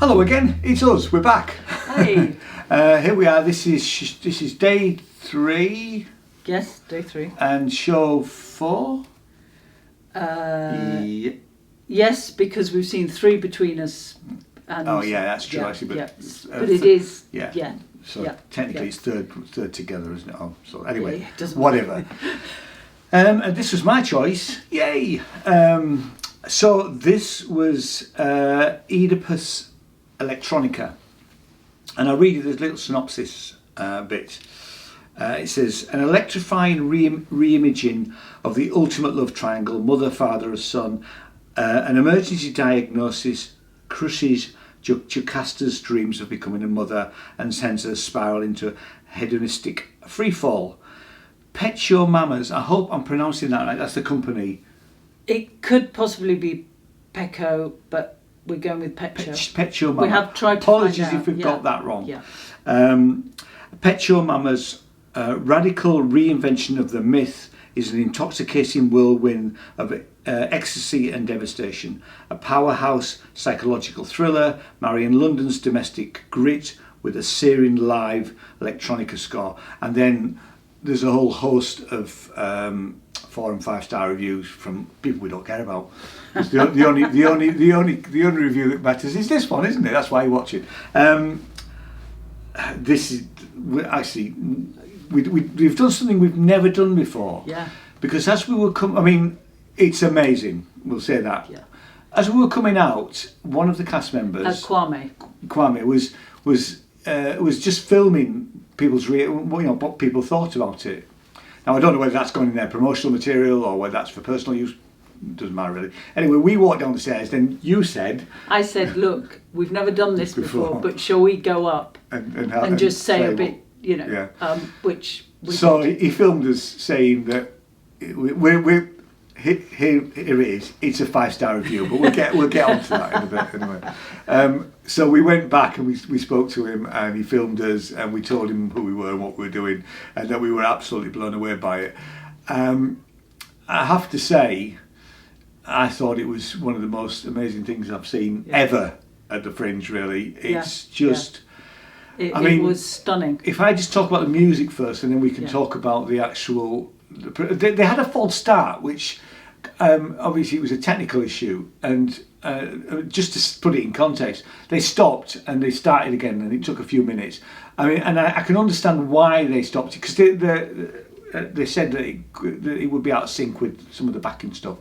Hello again, it's us, we're back. Hey. Here we are, this is day 3. Yes, day 3. And show 4? Yes, because we've seen 3 between us. And oh yeah, that's true actually. But, but it is, yeah. So technically it's third together, isn't it? Oh, so anyway, whatever. And this was my choice, yay! So this was Oedipus Electronica, and I'll read you this little synopsis bit. It says, an electrifying re-imaging of the ultimate love triangle, mother, father, or son. An emergency diagnosis crushes Jocasta's dreams of becoming a mother and sends her spiral into hedonistic freefall. Pecho Mamas, I hope I'm pronouncing that right, that's the company. It could possibly be Pecho, but we're going with Pecho. Pecho Mama. We have tried to Apologies find out. if we've got that wrong. Yeah. Pecho Mama's radical reinvention of the myth is an intoxicating whirlwind of ecstasy and devastation. A powerhouse psychological thriller marrying London's domestic grit with a searing live electronica score. And then there's a whole host of 4 and 5 star reviews from people we don't care about. The only review that matters is this one, isn't it? That's why you watch it. This is actually we've done something we've never done before. Yeah. Because as we were I mean, it's amazing. We'll say that. Yeah. As we were coming out, one of the cast members, Kwame, was just filming people's what people thought about it. Now I don't know whether that's going in their promotional material or whether that's for personal use. Doesn't matter really. Anyway, we walked down the stairs. Then you said, "I said, look, we've never done this before, but shall we go up and just say a bit, which." So he filmed us saying that here it is. It's a 5-star review, but we'll get onto that in a bit anyway. So we went back and we spoke to him, and he filmed us, and we told him who we were and what we were doing, and that we were absolutely blown away by it. I have to say, I thought it was one of the most amazing things I've seen ever at the Fringe. Really, it's just. It was stunning. If I just talk about the music first, and then we can talk about the actual. They had a false start, which obviously it was a technical issue, and just to put it in context, they stopped and they started again, and it took a few minutes. I mean, and I can understand why they stopped it, because they said that it would be out of sync with some of the backing stuff,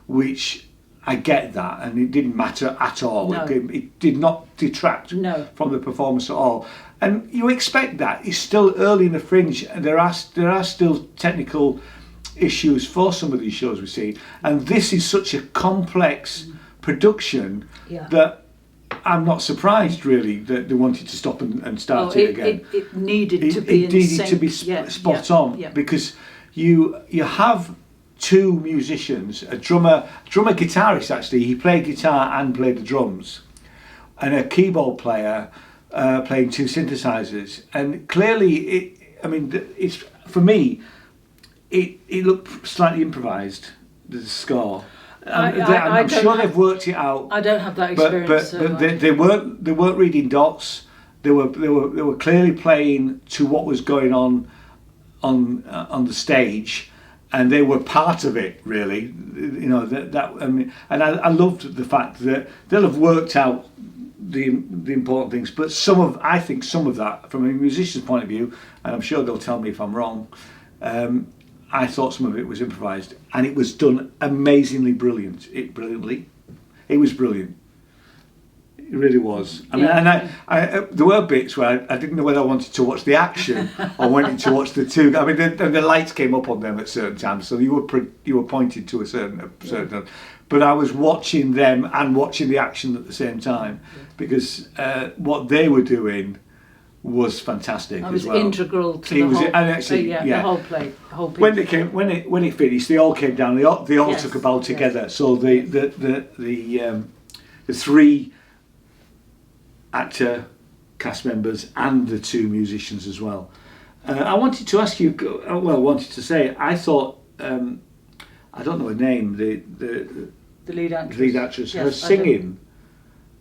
which I get that, and it didn't matter at all. No. It did not detract from the performance at all. And you expect that. It's still early in the Fringe, and there are still technical issues for some of these shows we see. And this is such a complex production that I'm not surprised really that they wanted to stop and start it again. It needed to be in sync. To be spot on, because you have 2 musicians, a drummer guitarist actually, he played guitar and played the drums, and a keyboard player playing 2 synthesizers, and clearly it's for me it looked slightly improvised, the score. I'm sure they've worked it out. I don't have that experience, but they weren't reading dots. They were clearly playing to what was going on the stage, and they were part of it really. I loved the fact that they'll have worked out the important things, but I think some of that, from a musician's point of view, and I'm sure they'll tell me if I'm wrong, I thought some of it was improvised, and it was done amazingly brilliant. It was brilliant. It really was. I mean, and there were bits where I didn't know whether I wanted to watch the action or wanted to watch the 2. I mean, the lights came up on them at certain times, so you were pointed to a certain. But I was watching them and watching the action at the same time, because what they were doing was fantastic as well. It was integral to the whole play. When it finished, they all came down. They all took a bow together. So the 3 actor cast members and the 2 musicians as well. I wanted to ask you. I thought I don't know her name. The lead actress. Yes, her singing,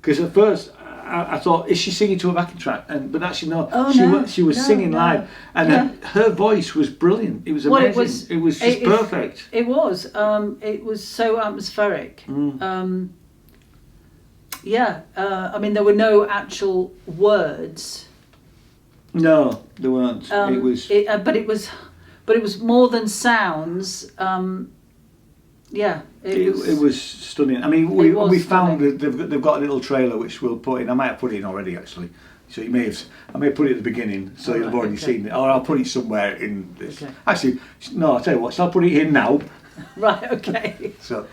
because at first I thought, is she singing to a backing track? But actually no, she was singing live, and her voice was brilliant. It was amazing. It was just perfect. It was so atmospheric. I mean, there were no actual words. No, there weren't. But it was more than sounds. It was stunning. I mean, we found that they've got a little trailer which we'll put in. I might have put it in already, actually. So I may have put it at the beginning, so you've already seen it. Or I'll put it somewhere in this. Okay. Actually, no, I'll tell you what. So I'll put it in now. Right. Okay. So.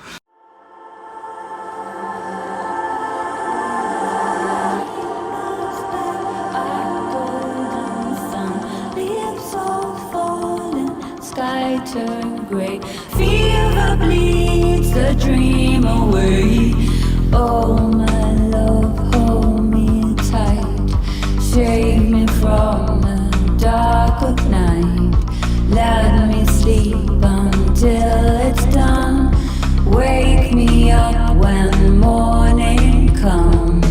Sky turn grey, fever bleeds the dream away. Oh my love, hold me tight, save me from the dark of night. Let me sleep until it's done. Wake me up when morning comes.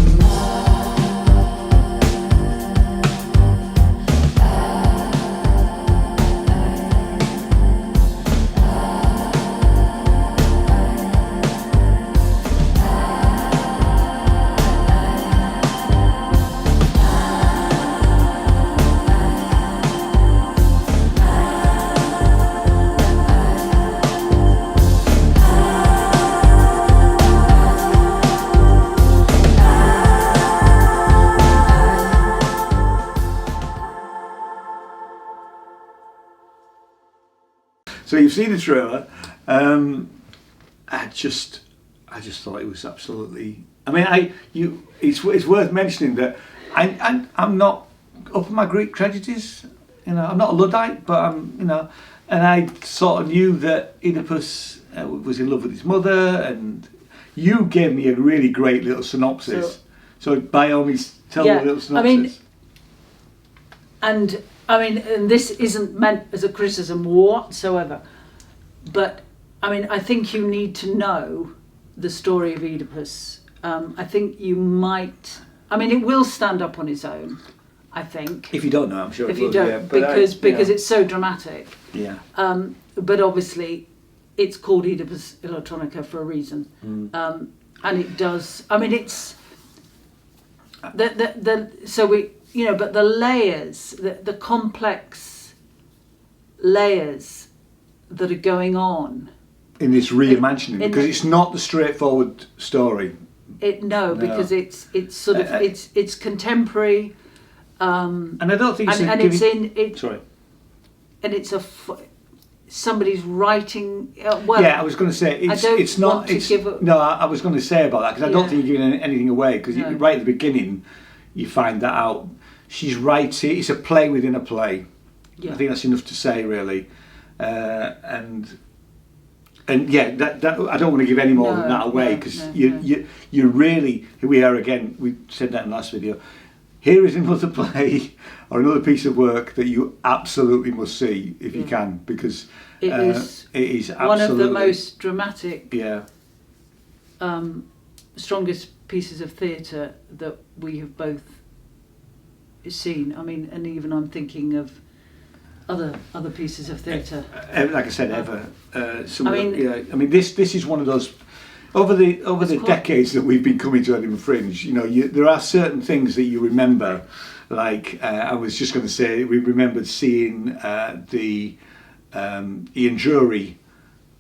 So you've seen the trailer. I just thought it was absolutely. I mean, it's worth mentioning that I'm not up on my Greek tragedies. You know, I'm not a Luddite, but and I sort of knew that Oedipus was in love with his mother, and you gave me a really great little synopsis. So by all means, tell me a little synopsis. I mean, and this isn't meant as a criticism whatsoever, but I mean, I think you need to know the story of Oedipus. I think you might. I mean, it will stand up on its own. I think. If you don't know, I'm sure. If you don't, because it's so dramatic. Yeah. But obviously, it's called Edinburgh Electronica for a reason, and it does. I mean, it's but the layers, the complex layers that are going on in this reimagining, because it's not the straightforward story. Because it's sort of it's contemporary, and I don't think sorry, and it's somebody's writing. I was going to say I was going to say about that because I don't think you're giving anything away because right at the beginning you find that out. She's writing. It's a play within a play. Yeah. I think that's enough to say, really. That I don't want to give any more than that away because you really. Here we are again. We said that in the last video. Here is another play or another piece of work that you absolutely must see if you can, because it is absolutely one of the most dramatic, strongest pieces of theatre that we have both seen. I mean, and even I'm thinking of other pieces of theatre. Like I said, this is one of those. Over the decades that we've been coming to Edinburgh Fringe, there are certain things that you remember. Like I was just going to say, we remembered seeing the Ian Drury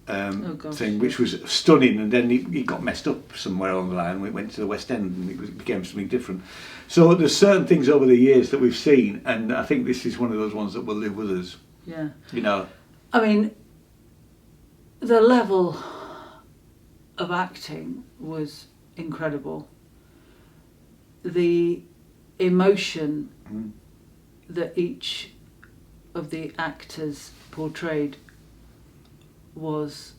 thing, which was stunning, and then he got messed up somewhere along the line. We went to the West End, and it became something different. So there's certain things over the years that we've seen, and I think this is one of those ones that will live with us. Yeah. I mean, the level of acting was incredible. The emotion that each of the actors portrayed was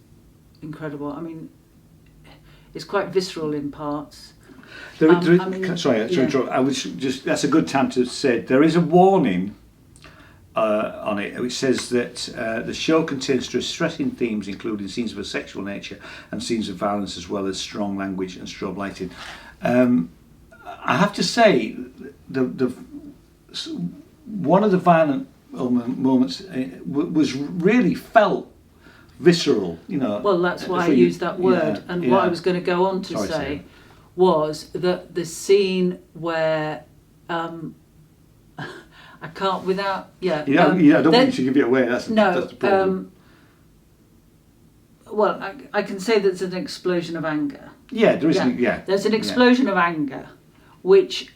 incredible. I mean, it's quite visceral in parts. I was just. That's a good time to say there is a warning on it, which says that the show contains distressing themes, including scenes of a sexual nature and scenes of violence, as well as strong language and strobe lighting. I have to say, the one of the violent moments was really felt visceral, Well, that's why I used that word, and what I was going to go on to say was that the scene where I can't without I don't want to give it away. That's the problem. Well, I can say there's an explosion of anger. Yeah, there is. Yeah, there's an explosion of anger, which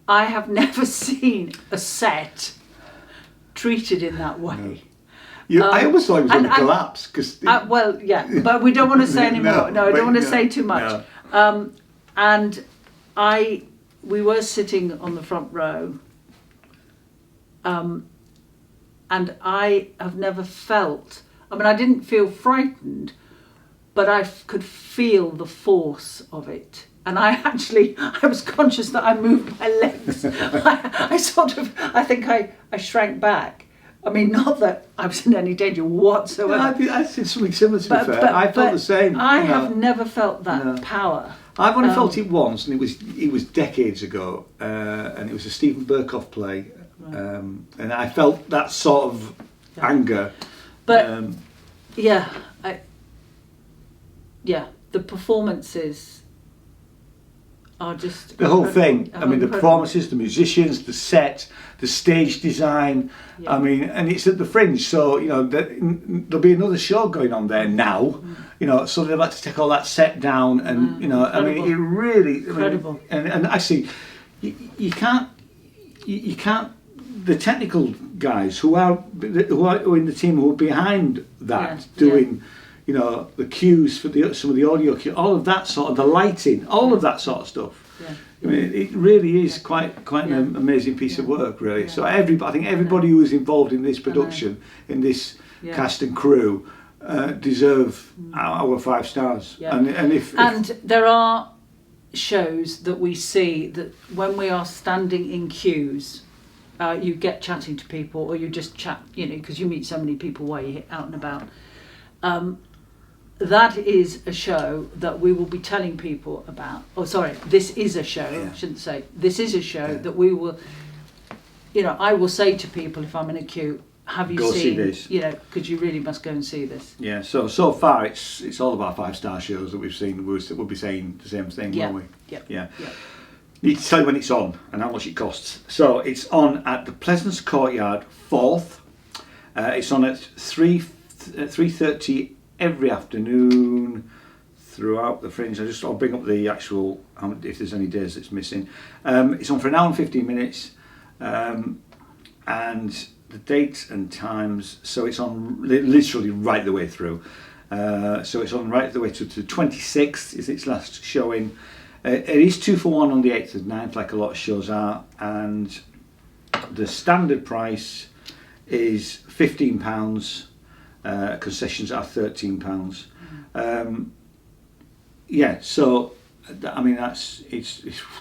I have never seen a set treated in that way. I almost thought it was going to collapse because. But we don't want to say any more. No, I don't want to say too much. No. And we were sitting on the front row, and I have never felt. I mean, I didn't feel frightened, but I could feel the force of it. And I was conscious that I moved my legs. I think I shrank back. I mean, not that I was in any danger whatsoever. I did something similar to be fair. I felt the same. I have never felt that power. I've only felt it once, and it was decades ago, and it was a Stephen Berkoff play, and I felt that sort of anger. But the performances are just the whole thing. I mean, the performances, the musicians, the set, the stage design. Yeah. I mean, and it's at the Fringe, so there'll be another show going on there now. So they've had to take all that set down, and incredible. I mean, it really incredible. And actually, you can't. The technical guys who are in the team who are behind that doing. The cues for some of the audio cues, all of that sort of the lighting, all of that sort of stuff. Yeah. I mean, it really is quite an amazing piece of work, really. Yeah. So I think everybody who is involved in this production, in this cast and crew, deserve our 5 stars. Yeah. And there are shows that we see that when we are standing in queues, you get chatting to people, or you just chat, because you meet so many people while you're out and about. That is a show that we will be telling people about. Oh, sorry, this is a show. I shouldn't say. This is a show that we will, I will say to people if I'm in a queue, have you seen this? Because you really must go and see this. Yeah, so far it's all about 5-star shows that we've seen. We'll be saying the same thing, won't we? Yeah. Need to tell you when it's on and how much it costs. So it's on at the Pleasance Courtyard, 4th. It's on at 3:30 every afternoon throughout the Fringe. I'll bring up the actual, if there's any days that's missing. It's on for an hour and 15 minutes, and the dates and times, so it's on literally right the way through. So it's on right the way to the 26th is its last showing. It is 2 for 1 on the 8th and 9th, like a lot of shows are, and the standard price is £15. Concessions are £13. So I mean it's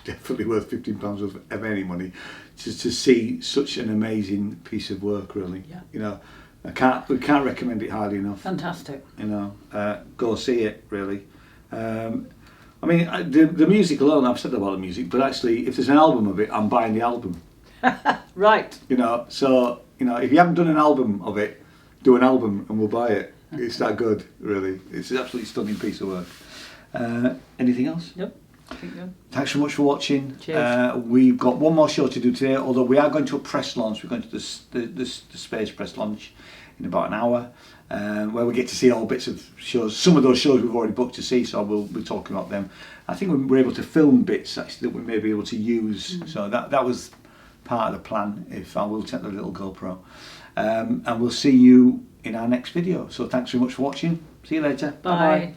definitely worth £15 of any money to see such an amazing piece of work, really. We can't recommend it highly enough. Fantastic. Go see it, really. I mean, the music alone, I've said about the music, but actually if there's an album of it, I'm buying the album. Right. So if you haven't done an album of it, do an album and we'll buy it. It's that good, really. It's an absolutely stunning piece of work. Anything else? Nope. I think so. Thanks so much for watching. Cheers. We've got one more show to do today, although we are going to a press launch. We're going to the Space press launch in about an hour, where we get to see all bits of shows. Some of those shows we've already booked to see, so we'll be talking about them. I think we're able to film bits actually that we may be able to use. So that was part of the plan. If I will take the little GoPro. And we'll see you in our next video. So thanks very much for watching. See you later. Bye. Bye.